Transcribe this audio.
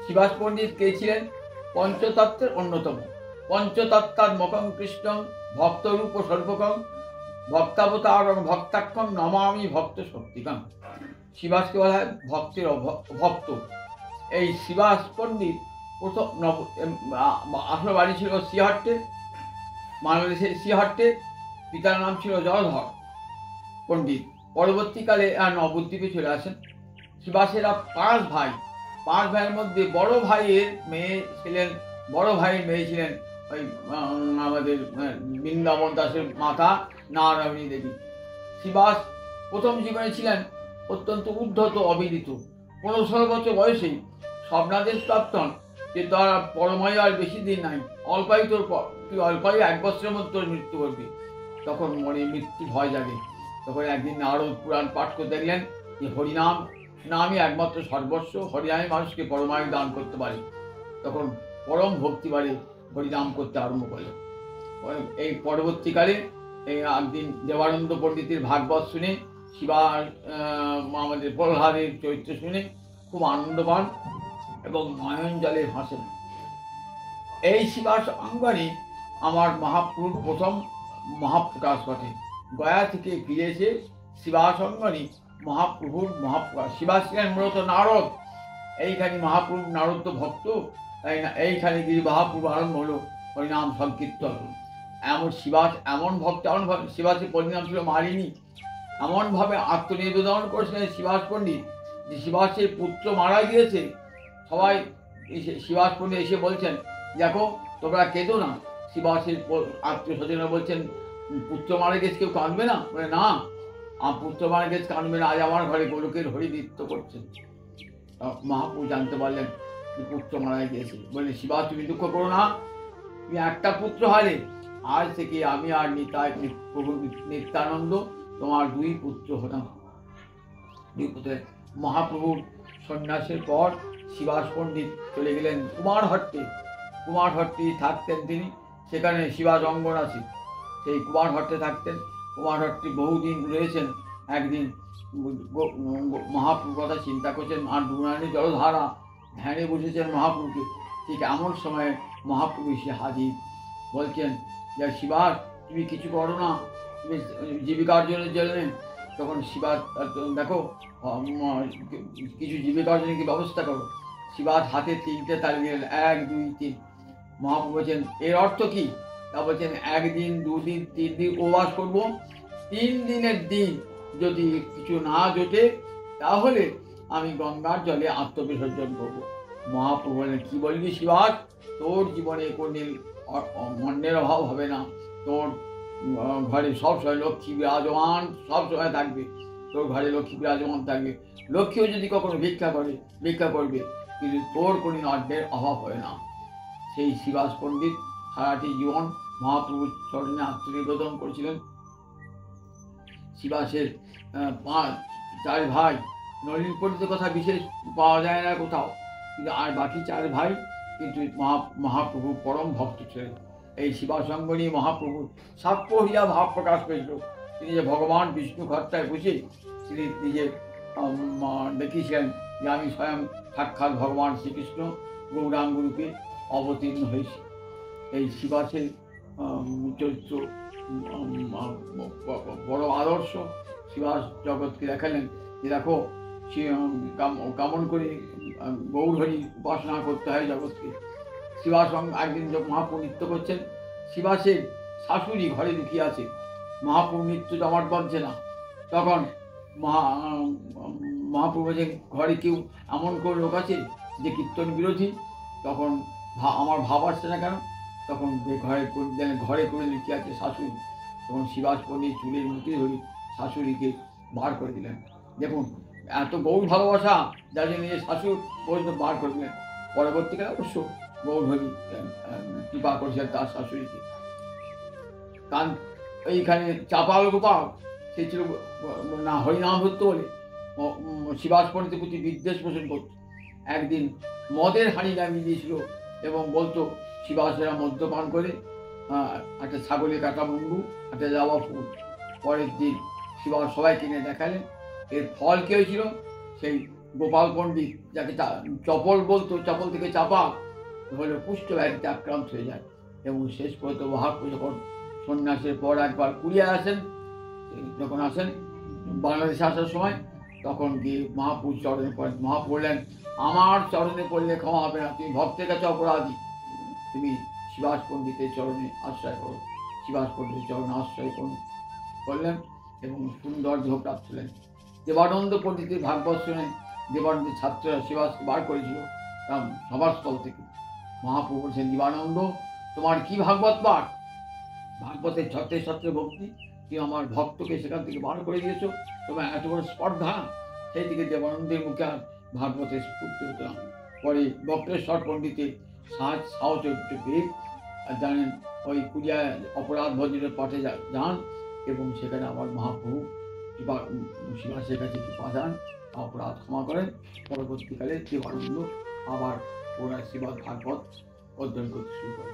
শিবাস পণ্ডিত কে ছিলেন? পঞ্চতত্ত্বের অন্যতম। পঞ্চতত্ত্বাত্মকং কৃষ্ণং ভক্তরূপ সর্বকং ভক্তাবতারং ভক্তাক্ষং নমামি ভক্ত শক্তিকং। শিবাসকে বলা হয় ভক্তের ভক্ত। এই শিবাস পণ্ডিত প্রথম আসল বাড়ি ছিল সিহট্টে, বাংলাদেশের সিহট্টে। পিতার নাম ছিল জলধর পণ্ডিত। পরবর্তীকালে নবদ্বীপে চলে আসেন। শিবাসেরা 5 ভাই। 5 ভাইয়ের মধ্যে বড় ভাইয়ের মেয়ে ছিলেন ওই আমাদের বৃন্দাবন দাসের মাতা নারায়ণী দেবী। শিবাস প্রথম জীবনে ছিলেন অত্যন্ত উদ্ধত অবিদিত। 15-16 বছর বয়সেই স্বপ্নাদেশ প্রাপ্ত হন যে তারা পরমায়ু আর বেশি দিন নাই, অল্পায়ু তুই 1 বছরের মধ্যে তোর মৃত্যু করবি। তখন মনে মৃত্যু ভয় জাগে। তখন একদিন নারদ পুরাণ পাঠ করে দেখলেন যে হরিনাম নামই একমাত্র সর্বস্ব, হরিনামে মানুষকে পরমায়ু দান করতে পারে। তখন পরম ভক্তি বাড়ে, হরিনাম করতে আরম্ভ করলেন। এই পরবর্তীকালে এই একদিন দেবানন্দ পণ্ডিতের ভাগবত শুনে আমাদের প্রহ্লাদের চরিত্র শুনে খুব আনন্দ পান এবং নয়ন জলে ভাসেন। এই শিবাস অঙ্গনে আমার মহাপ্রভুর প্রথম মহাপ্রকাশ ঘটে। গয়া থেকে ফিরে এসে শিবাস অঙ্গনে মহাপ্রভুর মহাপ্রকাশ। শিবাস ছিলেন মূলত নারদ। এইখানে মহাপ্রভু নারদ তো ভক্ত, তাই না এইখানে গিয়ে মহাপ্রভু আরম্ভ হলো হরিনাম সংকীর্তন। এমন ভক্ত শিবাসের পরিণাম ছিল মালিনী। এমনভাবে আত্মনিবেদন করেছিলেন শিবাস পণ্ডিত যে শিবাসের পুত্র মারা গিয়েছে। সবাই শিবাস পণ্ডিত এসে বলছেন, দেখো তোমরা কেঁদো না। শিবাসের আত্মীয় স্বজনরা বলছেন, পুত্র মারা গেছে, কেউ কাঁদবে না? বলে না, পুত্র মারা গেছে, কাঁদবে না, আজ আমার ঘরে গোলকের হরি নৃত্য করছেন। মহাপ্রভু জানতে পারলেন পুত্র মারা গিয়েছে। বলে, শিবাস তুমি দুঃখ করো না, তুমি একটা পুত্র হারে, আজ থেকে আমি আর প্রভু নিত্যানন্দ তোমার 2 পুত্র হলাম। 2 পুত্র। মহাপ্রভুর সন্ন্যাসের পর শিবাস পণ্ডিত চলে গেলেন কুমারহট্টে। কুমারহট্টে থাকতেন তিনি, সেখানে শিবাস অঙ্গন আছে, সেই কুমারহট্টে থাকতেন। কুমারহট্টে বহুদিন রয়েছেন। একদিন মহাপ্রভুর কথা চিন্তা করছেন, আর ডুরানি জলধারা ধ্যানে বসেছেন মহাপ্রভুকে। ঠিক এমন সময় মহাপ্রভু এসে হাজির। বলছেন যে শিবাস তুমি কিছু করো না, তুমি জীবিকার জন্য। তখন শিবাস দেখো কিছু জীবিকার জন্য কি ব্যবস্থা করো। শিবাস হাতে 3টে তালি দিলেন, 1, 2, 3। মহাপ্রভু বলছেন এর অর্থ কি? তা বলছেন 1 দিন 2 দিন 3 দিন উপবাস করবো। 3 দিনের দিন যদি কিছু না জোটে তাহলে আমি গঙ্গার জলে আত্মবিসর্জন করবো। মহাপ্রভু বললেন, কি বলবি শিবাস, তোর জীবনে কোনদিন অন্যের অভাব হবে না। তোর ঘরে সবসময় লক্ষ্মী বিরাজমান সবসময় থাকবে। তোর ঘরে লক্ষ্মী বিরাজমান থাকবে। লক্ষ্মীও যদি কখনো ভিক্ষা করবে, কিন্তু তোর কোনদিন অন্যের অভাব হবে না। সেই শিবাস পণ্ডিত সারাটি জীবন মহাপ্রভুর চরণে আত্মনিবেদন করেছিলেন। শিবাসের 4 ভাই। নলিন পণ্ডিতের কথা বিশেষ পাওয়া যায় না কোথাও, কিন্তু আর বাকি 4 ভাই কিন্তু মহাপ্রভু পরম ভক্ত ছিলেন। এই শিবাসঙ্গ নিয়ে মহাপ্রভু সাপ্তহিয়া ভাব প্রকাশ করেছিল। তিনি যে ভগবান বিষ্ণু ঘরটায় বসে তিনি নিজে দেখিয়েছিলেন যে আমি স্বয়ং সাক্ষাৎ ভগবান শ্রীকৃষ্ণ গৌরাঙ্গ রূপে অবতীর্ণ হয়েছি। এই শিবাসের চরিত্র বড় আদর্শ। শিবাস জগৎকে দেখালেন যে দেখো কেমন করে গৌরহরি উপাসনা করতে হয় জগৎকে। শিবাস একদিন মহাপ্রভু নৃত্য করছেন, শিবাসের শাশুড়ি ঘরে লুকিয়ে আছে। মহাপ্রভু নৃত্য জমাট বাঁধছে না। তখন মহাপ্রভু বলছেন, ঘরে কেউ এমন করে লোক আছে যে কীর্তন বিরোধী? তখন আমার ভাব আসছে না কেন? তখন ঘরে করে লুকিয়ে আছে শাশুড়ি। তখন শিবাস পণ্ডিত চুলের মুঠি ধরে শাশুড়িকে বার করে দিলেন। দেখুন এত গৌর ভালোবাসা, যার জন্য নিজের শাশুড় পর্যন্ত বার করে দিলেন। পরবর্তীকালে অবশ্য গৌরহরি কৃপা করেছিলেন তার শাশুড়িকে। কারণ এইখানে চাপাল গোপাল সে ছিল না হরিনাম ধরত বলে শিবাস পণ্ডিতের প্রতি বিদ্বেষ পোষণ করত। একদিন মদের হাঁড়ি নামিয়ে দিয়েছিল এবং বলতো শিবাসেরা মদ্যপান করে একটা ছাগলের কাটা মুন্ডু, একটা জবা ফুল। পরের দিন শিবাস সবাই কিনে দেখালেন। এর ফল কী হয়েছিল? সেই গোপাল পণ্ডিত, যাকে চপল বলতো, চপল থেকে চাপা হলে কুষ্ঠ ব্যাধিতে আক্রান্ত হয়ে যায় এবং শেষ পর্যন্ত মহাপ্রভু যখন সন্ন্যাসের পর একবার কুড়িয়ে আসেন, যখন আসেন বাংলাদেশে আসার সময়, তখন গিয়ে মহাপুর চরণে পড়েন। মহাপুর বললেন, আমার চরণে পড়লে ক্ষমা হবে না, তুমি ভক্তের কাছে অপরাধী, তুমি শিবাস পণ্ডিতের চরণে আশ্রয় করো। শিবাস পণ্ডিতের চরণে আশ্রয় করলেন এবং সুন্দর দেহপ্রাপ্ত ছিলেন। দেবানন্দ পণ্ডিতের ভাগবত শুনে দেবানন্দের ছাত্ররা শিবাসকে বার করেছিল তার সভাস্থল থেকে। মহাপ্রভু বলছেন, দেবানন্দ, তোমার কি ভাগবত পাঠ? ভাগবতের ছত্রে ছত্রে ভক্তি, তুমি আমার ভক্তকে সেখান থেকে বার করে দিয়েছো, তোমার এত বড় স্পর্ধা। সেই থেকে দেবানন্দের মুখে আর ভাগবতের স্ফূর্তি হতো না। পরে বক্রেশ্বর পণ্ডিতের সাহচর্য পেয়ে জানেন, ওই কুড়িয়ায় অপরাধ ভজনের পাঠে যান এবং সেখানে আবার মহাপ্রভু শিবাসের কাছে পাঠান, অপরাধ ক্ষমা করেন। পরবর্তীকালে দেবানন্দ আবার ওরা শিবাস ভাগবত অধ্যয়ন করতে শুরু করে।